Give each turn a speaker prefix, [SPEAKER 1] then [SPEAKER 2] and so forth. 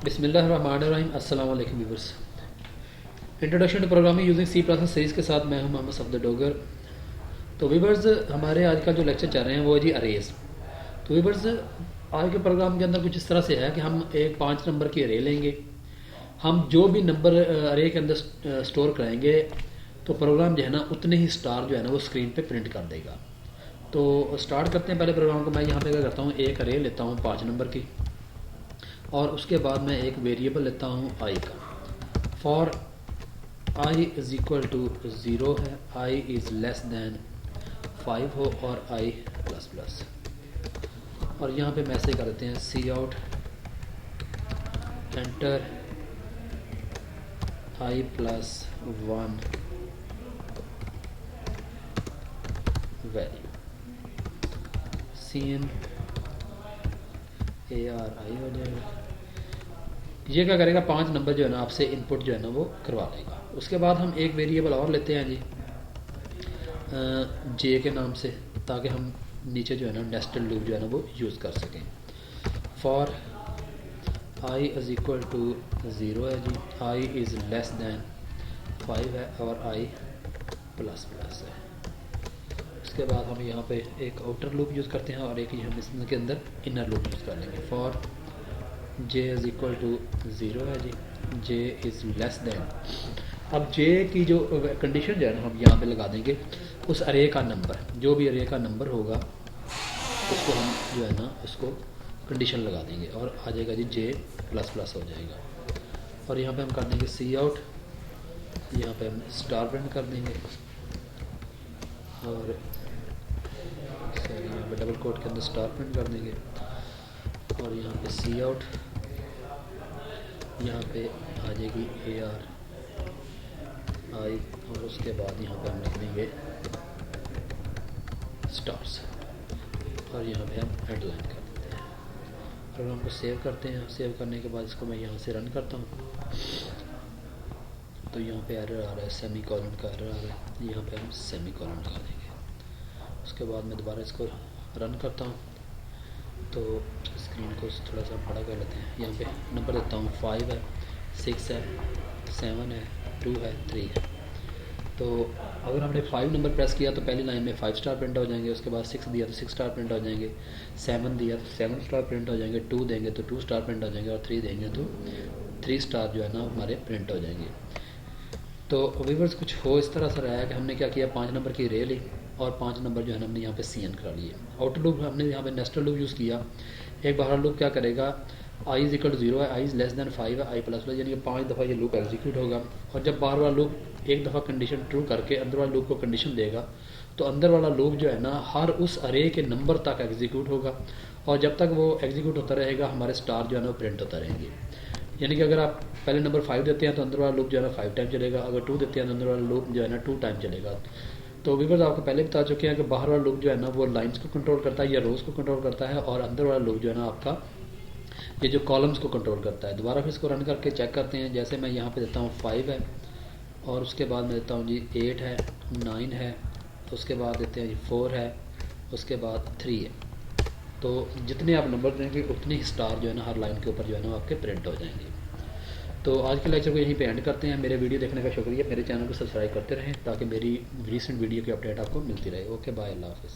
[SPEAKER 1] बिस्मिल्लाहिर्रहमानिर्रहीम। अस्सलाम वालेकुम viewers. Introduction to programming using C plus series के साथ मैं हूं मोहम्मद सफदर डोगर। तो व्यूअर्स, हमारे आज का जो लेक्चर चल रहे हैं वो जी अरेज। तो व्यूअर्स, आज के प्रोग्राम के अंदर कुछ इस तरह से है कि हम एक 5 नंबर की अरे लेंगे। हम जो भी नंबर अरे के अंदर स्टोर कराएंगे तो प्रोग्राम जो है ना उतने ही स्टार जो है ना वो स्क्रीन पे प्रिंट कर देगा। तो स्टार्ट करते हैं पहले प्रोग्राम को। मैं यहाँ पे क्या करता हूँ, एक अरे लेता हूँ 5 नंबर की, और उसके बाद मैं एक वेरिएबल लेता हूँ आई का। For I is equal to 0 है, आई इज़ लेस दैन 5 हो और आई प्लस प्लस। और यहाँ पे मैसेज कर देते हैं C out enter I plus 1 value C N A R I हो जाएगा। ये क्या करेगा, 5 नंबर जो है ना आपसे इनपुट जो है ना वो करवा लेगा। उसके बाद हम एक वेरिएबल और लेते हैं जी जे के नाम से, ताकि हम नीचे जो है ना नेस्टेड लूप जो है ना वो यूज़ कर सकें। For I is equal to 0 है जी, आई इज़ लेस दैन 5 है और आई प्लस प्लस है। उसके बाद हम यहाँ पे एक आउटर लूप यूज़ करते हैं और एक ही हम इसके अंदर इनर लूप यूज़ कर लेंगे। For J is equal to 0 है जी, जे इज़ लेस दैन। अब जे की जो कंडीशन जो है ना हम यहाँ पे लगा देंगे उस अरे का नंबर, जो भी अरे का नंबर होगा उसको हम जो है ना उसको कंडीशन लगा देंगे और आ जाएगा जी जे प्लस प्लस हो जाएगा। और यहाँ पे हम कर देंगे सी आउट, यहाँ पे हम स्टार प्रिंट कर देंगे और यहाँ पे डबल कोट के अंदर स्टार प्रिंट कर देंगे और यहाँ पे सी आउट, यहाँ पे आ जाएगी ए आर आई और उसके बाद यहाँ पे हम लिख देंगे स्टार्स और यहाँ पे हम हेडलाइन कर देते हैं। प्रोग्राम को सेव करते हैं। सेव करने के बाद इसको मैं यहाँ से रन करता हूँ तो यहाँ पे एरर आ रहा है, सेमी कॉलन का एरर आ रहा है। यहाँ पे हम सेमी कॉलन लगा देंगे। उसके बाद मैं दोबारा इसको रन करता हूँ तो स्क्रीन को थोड़ा सा बड़ा कर लेते हैं। यहाँ पे नंबर देता हूँ 5 है, 6 है, 7 है, 2 है, 3 है। तो अगर हमने 5 नंबर प्रेस किया तो पहली लाइन में 5 स्टार प्रिंट हो जाएंगे। उसके बाद 6 दिया तो 6 स्टार प्रिंट हो जाएंगे, 7 दिया तो 7 स्टार प्रिंट हो जाएंगे, 2 देंगे तो 2 स्टार प्रिंट हो जाएंगे और 3 देंगे तो 3 स्टार जो है ना हमारे प्रिंट हो जाएंगे। तो व्यूअर्स, कुछ हो इस तरह से रहा है कि हमने क्या किया, 5 नंबर की रे ली और 5 नंबर जो है ना हमने यहाँ पे सी एन करा लिए। आउटर लूप हमने यहाँ पे नेस्टेड लूप यूज़ किया। एक बाहर लूप क्या करेगा, आई इज इक्वल टू 0 है, आई इज लेस दैन 5 है, आई प्लस प्लस, यानी कि 5 दफ़ा ये लूप एग्जीक्यूट होगा। और जब बाहर वाला लूप एक दफ़ा कंडीशन ट्रू करके अंदर वाले लूप को कंडीशन देगा तो अंदर वाला लूप जो है ना हर उस अरे के नंबर तक एग्जीक्यूट होगा और जब तक वो एग्जीक्यूट होता रहेगा हमारे स्टार जो है ना वो प्रिंट होता रहेंगे। यानी कि अगर आप पहले नंबर 5 देते हैं तो अंदर वाला लूप जो है ना 5 टाइम चलेगा, अगर 2 देते हैं तो अंदर वाला लूप जो है ना 2 टाइम चलेगा। तो व्यूअर्स, आपको पहले बता चुके हैं कि बाहर वाला लूप जो है ना वो लाइंस को कंट्रोल करता है या रोज़ को कंट्रोल करता है और अंदर वाला लूप जो है ना आपका ये जो कॉलम्स को कंट्रोल करता है। दोबारा फिर इसको रन करके चेक करते हैं। जैसे मैं यहाँ पे देता हूँ 5 है और उसके बाद मैं देता हूँ जी 8 है, 9 है, उसके बाद देते हैं जी 4 है, उसके बाद 3 है। तो जितने आप नंबर देंगे उतने ही स्टार जो है ना हर लाइन के ऊपर जो है ना आपके प्रिंट हो जाएंगे। तो आज के लेक्चर को यहीं पे एंड करते हैं। मेरे वीडियो देखने का शुक्रिया। मेरे चैनल को सब्सक्राइब करते रहें ताकि मेरी रीसेंट वीडियो की अपडेट आपको मिलती रहे। ओके, बाय, अल्लाह हाफ़िज़।